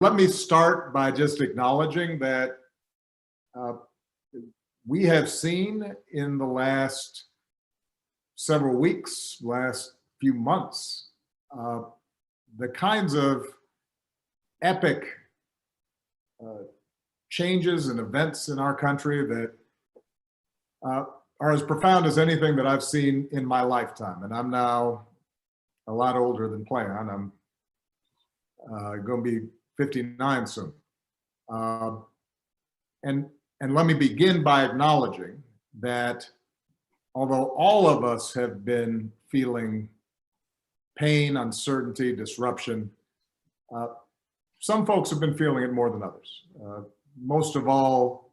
Let me start by just acknowledging that uh, we have seen in the last several weeks, last few months, uh, the kinds of epic uh, changes and events in our country that uh, are as profound as anything that I've seen in my lifetime. And I'm now a lot older than planned. I'm going to be 59 soon. Uh, and let me begin by acknowledging that although all of us have been feeling pain, uncertainty, disruption, uh, some folks have been feeling it more than others. Most of all,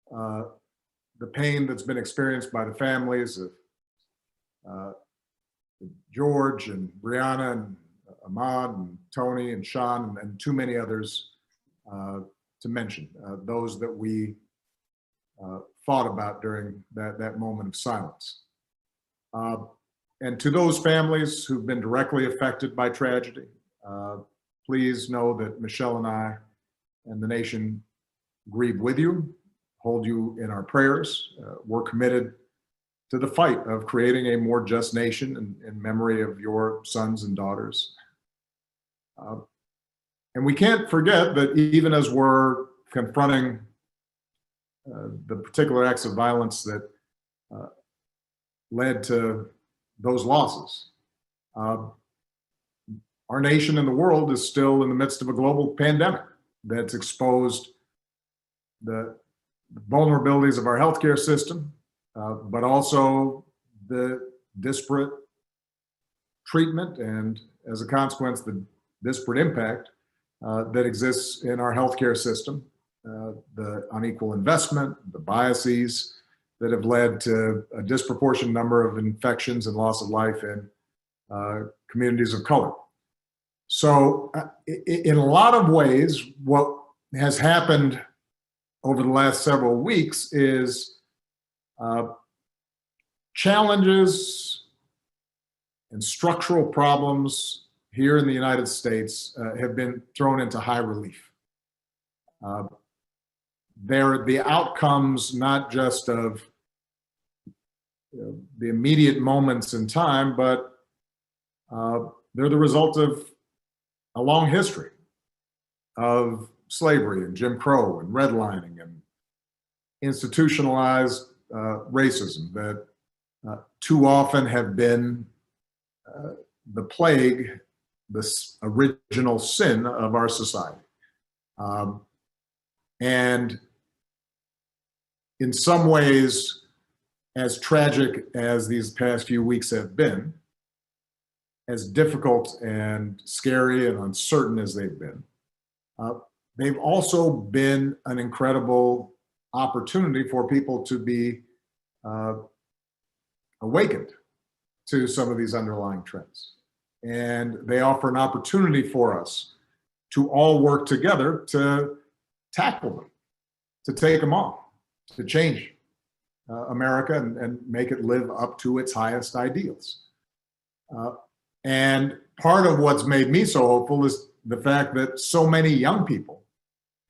the pain that's been experienced by the families of George and Brianna and Ahmad and Tony and Sean and too many others to mention, those that we thought about during that moment of silence. And to those families who've been directly affected by tragedy, please know that Michelle and I and the nation grieve with you, hold you in our prayers. We're committed to the fight of creating a more just nation in memory of your sons and daughters. And we can't forget that even as we're confronting the particular acts of violence that led to those losses, our nation and the world is still in the midst of a global pandemic that's exposed the vulnerabilities of our healthcare system, but also the disparate treatment and, as a consequence, the disparate impact that exists in our healthcare system, the unequal investment, the biases that have led to a disproportionate number of infections and loss of life in communities of color. So in a lot of ways, what has happened over the last several weeks is challenges and structural problems here in the United States have been thrown into high relief. They're the outcomes not just of the immediate moments in time, but they're the result of a long history of slavery and Jim Crow and redlining and institutionalized racism that too often have been the plague, this original sin of our society. And in some ways, as tragic as these past few weeks have been, as difficult and scary and uncertain as they've been, they've also been an incredible opportunity for people to be awakened to some of these underlying trends. And they offer an opportunity for us to all work together to tackle them, to take them on, to change America and make it live up to its highest ideals. And part of what's made me so hopeful is the fact that so many young people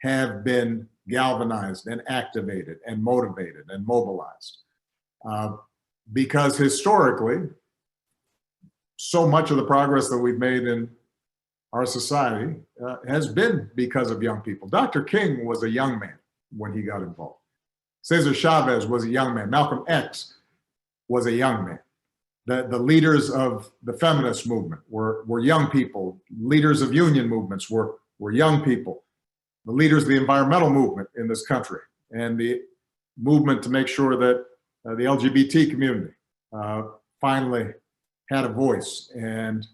have been galvanized and activated and motivated and mobilized. Because historically, so much of the progress that we've made in our society has been because of young people. Dr. King was a young man when he got involved. Cesar Chavez was a young man. Malcolm X was a young man. The leaders of the feminist movement were young people. Leaders of union movements were young people. The leaders of the environmental movement in this country and the movement to make sure that the LGBT community finally had a voice and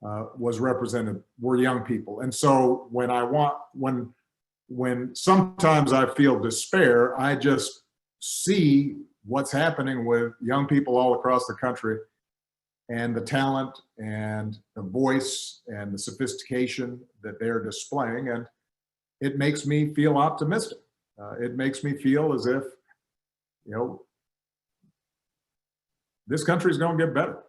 was represented were young people. And so when sometimes I feel despair, I just see what's happening with young people all across the country and the talent and the voice and the sophistication that they're displaying. And it makes me feel optimistic. It makes me feel as if, this country is going to get better.